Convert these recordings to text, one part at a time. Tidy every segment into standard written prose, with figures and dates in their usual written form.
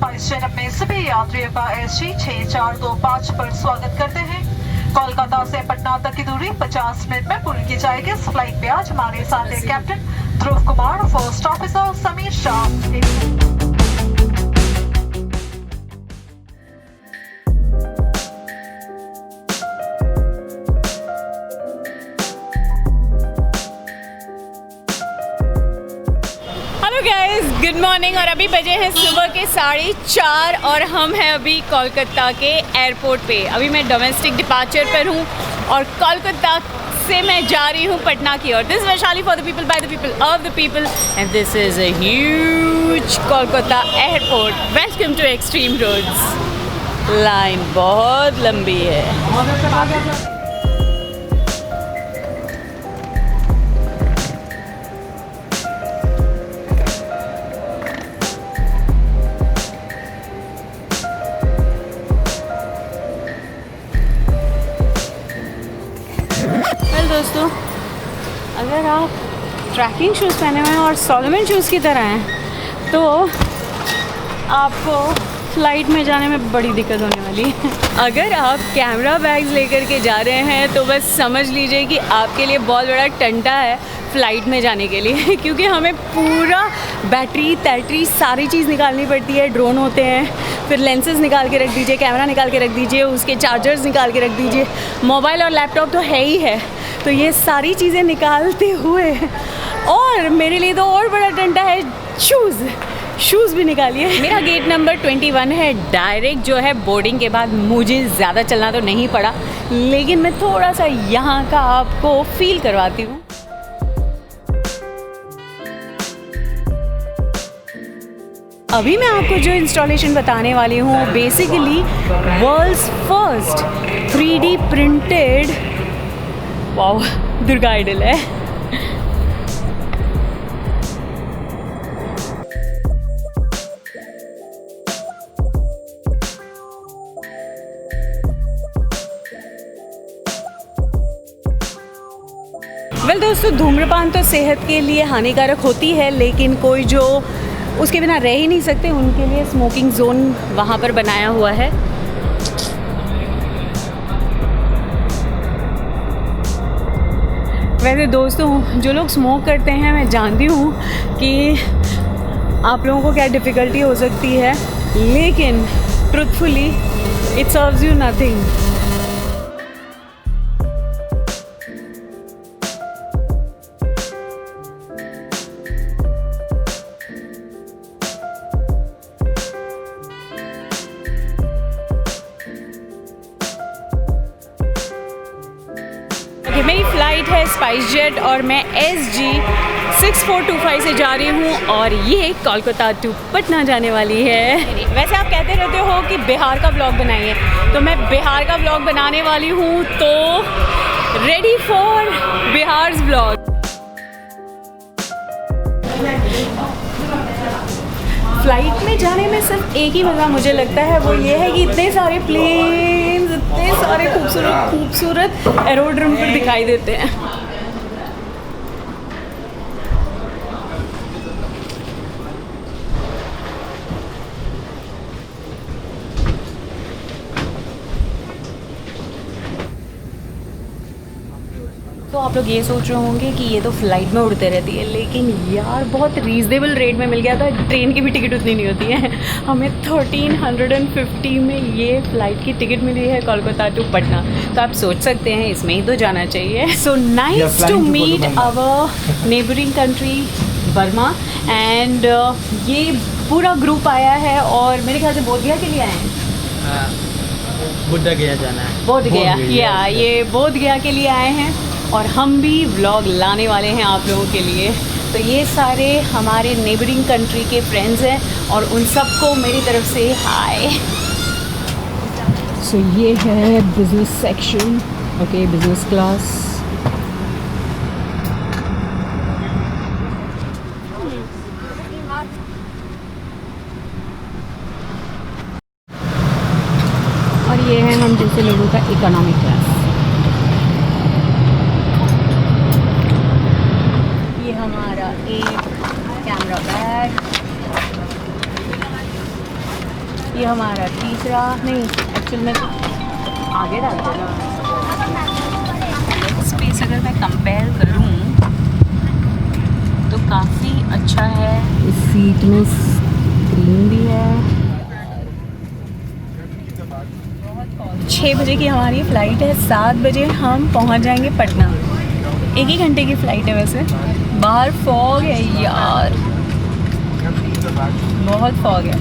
SpiceJet अपने सभी यात्रियों का SG 6425 पर स्वागत करते हैं। कोलकाता से पटना तक की दूरी 50 मिनट में पूरी की जाएगी। इस फ्लाइट पे आज हमारे साथ है captain Dhruv Kumar, first officer Sameer Shah. Guys good morning. और अभी बजे हैं सुबह के 4:30 और हम हैं अभी कोलकाता के एयरपोर्ट पे। अभी मैं डोमेस्टिक डिपार्चर पर हूँ और कोलकाता से मैं जा रही हूँ पटना की ओर। This is Vaishali for the people by the people of the people and this is a huge Kolkata airport. Welcome to extreme roads. Line बहुत लंबी है। दोस्तों, अगर आप ट्रैकिंग शूज़ पहने हुए हैं और सोलोमन शूज़ की तरह हैं तो आपको फ़्लाइट में जाने में बड़ी दिक्कत होने वाली है। अगर आप कैमरा बैग्स लेकर के जा रहे हैं तो बस समझ लीजिए कि आपके लिए बहुत बड़ा टंटा है फ़्लाइट में जाने के लिए, क्योंकि हमें पूरा बैटरी सारी चीज़ निकालनी पड़ती है। ड्रोन होते हैं, फिर लेंसेज निकाल के रख दीजिए, कैमरा निकाल के रख दीजिए, उसके चार्जर्स निकाल के रख दीजिए, मोबाइल और लैपटॉप तो है ही है। तो ये सारी चीज़ें निकालते हुए और मेरे लिए तो और बड़ा टंटा है शूज़ भी निकालिए। मेरा गेट नंबर 21 है। डायरेक्ट जो है बोर्डिंग के बाद मुझे ज़्यादा चलना तो नहीं पड़ा, लेकिन मैं थोड़ा सा यहाँ का आपको फील करवाती हूँ। अभी मैं आपको जो इंस्टॉलेशन बताने वाली हूँ basically world's first 3D printed wow Durga idol है। वेल दोस्तों, धूम्रपान तो सेहत के लिए हानिकारक होती है, लेकिन कोई जो उसके बिना रह ही नहीं सकते उनके लिए स्मोकिंग जोन वहाँ पर बनाया हुआ है। वैसे दोस्तों, जो लोग स्मोक करते हैं मैं जानती हूँ कि आप लोगों को क्या डिफ़िकल्टी हो सकती है, लेकिन truthfully it serves you nothing. मेरी फ़्लाइट है स्पाइसजेट और मैं SG 6425 से जा रही हूँ और ये कोलकाता टू पटना जाने वाली है। वैसे आप कहते रहते हो कि बिहार का ब्लॉग बनाइए, तो मैं बिहार का ब्लॉग बनाने वाली हूँ, तो ready for Bihar's blog. Flight में जाने में सिर्फ एक ही मज़ा मुझे लगता है, वो ये है कि इतने सारे प्लेन्स, इतने सारे खूबसूरत एरोड्रम पर दिखाई देते हैं। तो आप लोग ये सोच रहे होंगे कि ये तो फ़्लाइट में उड़ते रहती है, लेकिन यार बहुत रीज़नेबल रेट में मिल गया था। ट्रेन की भी टिकट उतनी नहीं होती है। हमें 1350 में ये फ़्लाइट की टिकट मिली है कोलकाता टू पटना। तो आप सोच सकते हैं इसमें ही तो जाना चाहिए। So nice to meet our neighbouring country Burma. And ये पूरा ग्रुप आया है और मेरे ख्याल से बोधगया के लिए आए हैं। बोधगया जाना है। बोधगया, या ये बोधगया के लिए आए हैं और हम भी व्लॉग लाने वाले हैं आप लोगों के लिए। तो ये सारे हमारे नेबरिंग कंट्री के फ्रेंड्स हैं और उन सबको मेरी तरफ से हाय। सो ये है business section. Okay, business class. और ये है हम जैसे लोगों का इकोनॉमिक क्लास। हमारा एक कैमरा बैग ये हमारा तीसरा, नहीं एक्चुअल में तो आगे डाल देना। स्पेस अगर मैं कंपेयर करूं तो काफ़ी अच्छा है। इस सीट में स्क्रीन भी है। 6 बजे की हमारी फ़्लाइट है, 7 बजे हम पहुंच जाएंगे पटना। 1 ही घंटे की फ़्लाइट है वैसे। बाहर फॉग है यार, बहुत फॉग है।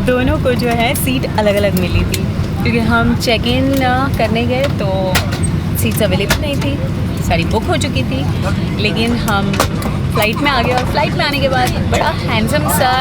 दोनों को जो है सीट अलग अलग मिली थी, क्योंकि हम चेक इन करने गए तो सीट्स अवेलेबल नहीं थी, सारी बुक हो चुकी थी। लेकिन हम फ़्लाइट में आ गए और फ्लाइट में आने के बाद बड़ा हैंडसम सा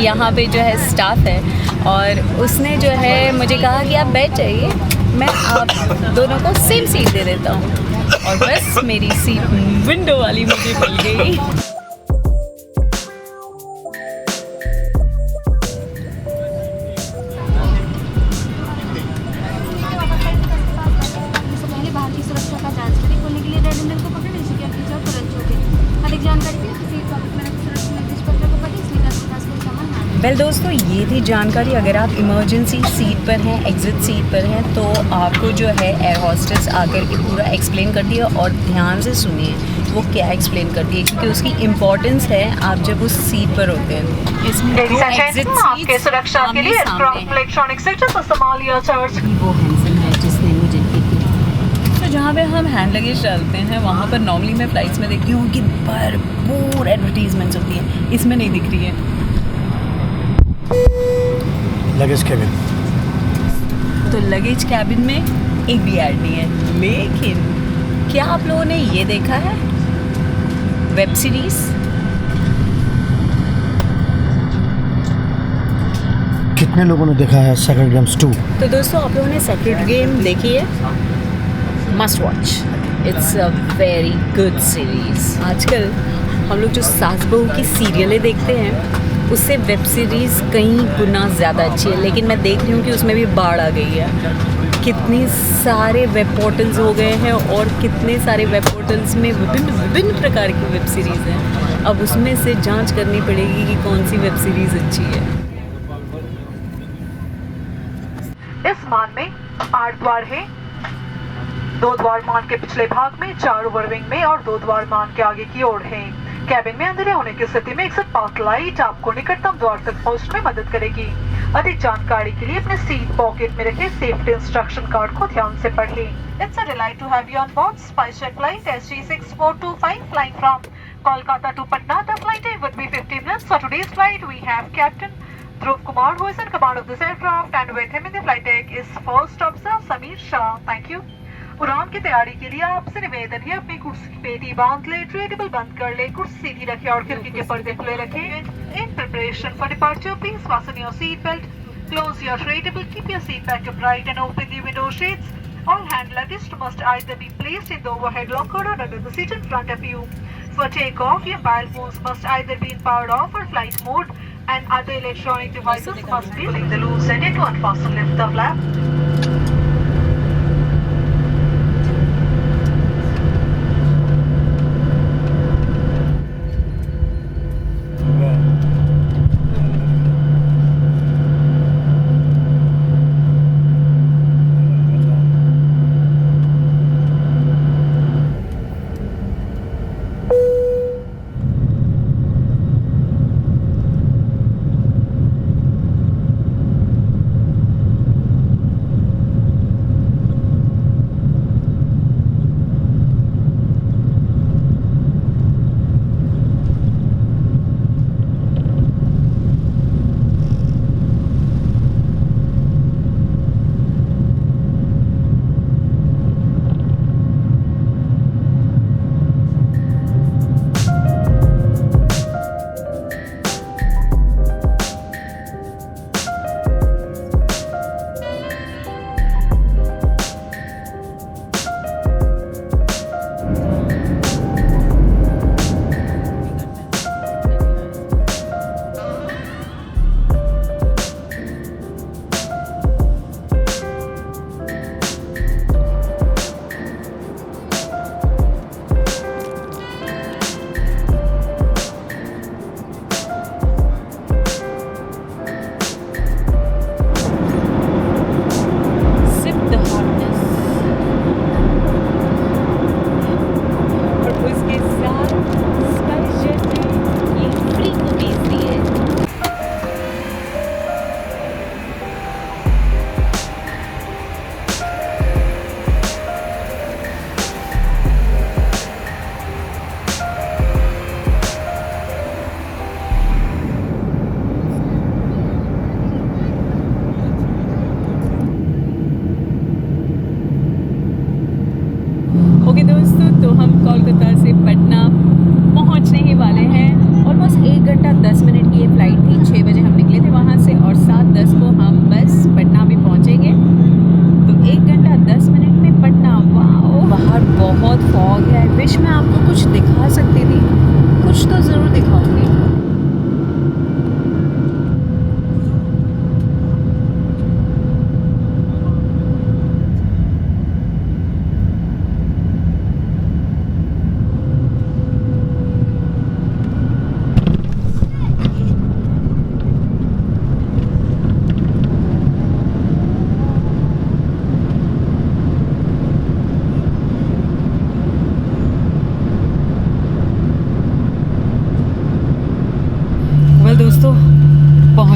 यहाँ पे जो है स्टाफ है, और उसने जो है मुझे कहा कि आप बैठ जाइए, मैं आप दोनों को सेम सीट दे देता हूँ। और बस मेरी सीट विंडो वाली मुझे मिल गई। पहले भारतीय सुरक्षा का जांच करें। खोलने के लिए टर्मिनल को पकड़े नीचे क्या कीजिए और तुरंत छोड़ें। अधिक जानकारी के लिए किसी टॉपिक में सुरक्षा निर्देश पत्र को पढ़ें, इसलिए खास कर सामान। वेल दोस्तों, ये थी जानकारी। अगर आप इमरजेंसी सीट पर हैं, एग्जिट सीट पर हैं, तो आपको जो है एयर होस्टेस आकर के पूरा एक्सप्लेन करती है, और ध्यान से सुनिए वो क्या एक्सप्लेन करती है, क्योंकि उसकी इम्पोर्टेंस है आप जब उस सीट पर होते हैं। इसमें दो एग्जिट आपके सीट्स सुरक्षा के लिए इलेक्ट्रॉनिक सिस्टम का संभालिया चार्ज। वो हैंडसम है जिसने मुझे तो जहाँ पे हम हैंड लगेज डालते हैं वहाँ पर नॉर्मली मैं फ्लाइट्स में देखती हूँ कि भरपूर एडवर्टीजमेंट्स होती है, इसमें नहीं दिख रही है। लगेज कैबिन, तो लगेज कैबिन में एक भी ऐड नहीं है। लेकिन क्या आप लोगों ने ये देखा है वेब सीरीज? कितने लोगों ने देखा है सेक्रेड गेम्स 2? तो दोस्तों, आप लोगों ने सेक्रेड गेम देखी है? Must watch, it's a very good series. आजकल हम लोग जो सास बहू की सीरियलें देखते हैं उससे वेब सीरीज़ कई गुना ज़्यादा अच्छी है, लेकिन मैं देख रही हूँ कि उसमें भी बाढ़ आ गई है। कितने सारे वेब पोर्टल्स हो गए हैं और कितने सारे वेब पोर्टल्स में विभिन्न प्रकार की वेब सीरीज़ हैं। अब उसमें से जांच करनी पड़ेगी कि कौन सी वेब सीरीज़ अच्छी है। इस मान में 8 द्वार है। 2 द्वार मान के पिछले भाग में, 4 ओवर विंग में और 2 द्वार मान के आगे की ओर है। कैबिन में अंधेरे होने की स्थिति में एग्जिट पाथ लाइट आपको निकटतम द्वार तक पहुंचने में मदद करेगी। अधिक जानकारी के लिए अपने सीट पॉकेट में रखे सेफ्टी इंस्ट्रक्शन कार्ड को ध्यान से पढ़ें। It's a delight to have you on board SpiceJet flight SG6425 flying from Kolkata to Patna. The flight time would be 50 minutes. For today's flight, we have Captain Dhruv Kumar, who is in command of this aircraft, and with him in the flight deck is First Officer Sameer Shah. Thank you. उड़ान की तैयारी के लिए आपसे निवेदन है, अपनी कुर्सी की पेटी बांध ले, ट्रे टेबल बंद कर ले, कुर्सी सीधी रखें और खिड़की के पर्दे खुले रखें। In preparation for departure, please fasten your seat belt, close your tray table, keep your seat back upright and open the window shades. All hand luggage must either be placed in the overhead locker or under the seat in front of you. For takeoff, your mobile phones must either be in powered off or flight mode, and other electronic devices must be in the loose end to unfasten lift the flap.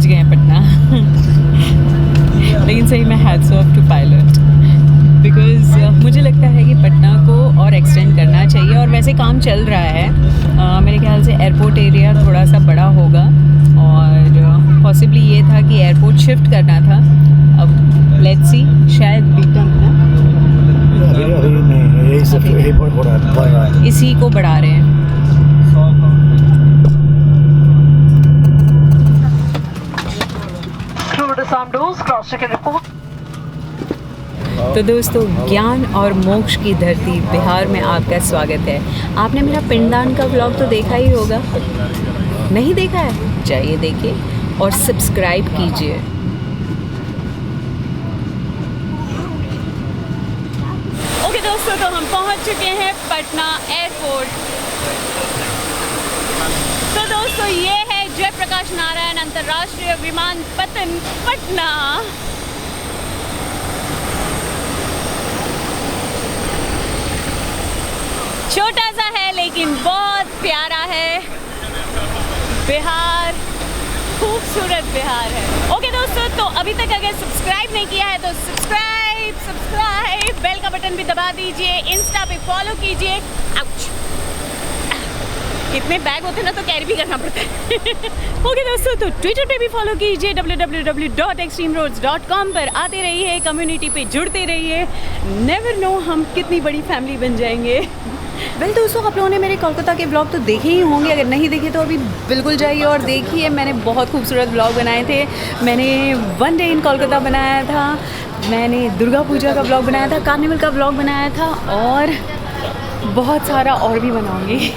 पहुंच गए हैं पटना। लेकिन सही में hats off to pilot, because मुझे लगता है कि पटना को और एक्सटेंड करना चाहिए, और वैसे काम चल रहा है। मेरे ख्याल से एयरपोर्ट एरिया थोड़ा सा बड़ा होगा, और पॉसिबली ये था कि एयरपोर्ट शिफ्ट करना था। अब लेट्स सी, शायद बीटन है, अभी अभी नहीं, यही सब यही बढ़ रहा है। इसी को बढ़ा रहे हैं। Crew disarm doors, cross check and report. तो दोस्तों, ज्ञान और मोक्ष की धरती बिहार में आपका स्वागत है। आपने मेरा पिंडदान का व्लॉग तो देखा ही होगा, नहीं देखा है? जाइए देखिए और सब्सक्राइब कीजिए। ओके दोस्तों, तो हम पहुंच चुके हैं पटना एयरपोर्ट। तो दोस्तों, ये है जयप्रकाश नारायण अंतर्राष्ट्रीय विमानपत्तन पटना। छोटा सा है लेकिन बहुत प्यारा है। बिहार, खूबसूरत बिहार है। ओके दोस्तों, तो अभी तक अगर सब्सक्राइब नहीं किया है तो सब्सक्राइब, बेल का बटन भी दबा दीजिए, इंस्टा पे फॉलो कीजिए। आउच, इतने बैग होते ना तो कैरी भी करना पड़ता है। ओके दोस्तों, तो ट्विटर पे भी फॉलो कीजिए, www.extremeroads.com पर आते रहिए, कम्युनिटी पे जुड़ते रहिए। नेवर नो हम कितनी बड़ी फैमिली बन जाएंगे। वेल दोस्तों, आप लोगों ने मेरे कोलकाता के ब्लॉग तो देखे ही होंगे। अगर नहीं देखे तो अभी बिल्कुल जाइए और देखिए। मैंने बहुत खूबसूरत ब्लॉग बनाए थे। मैंने वन डे इन कोलकाता बनाया था, मैंने दुर्गा पूजा का ब्लॉग बनाया था, कार्निवल का ब्लॉग बनाया था, और बहुत सारा और भी बनाऊंगी।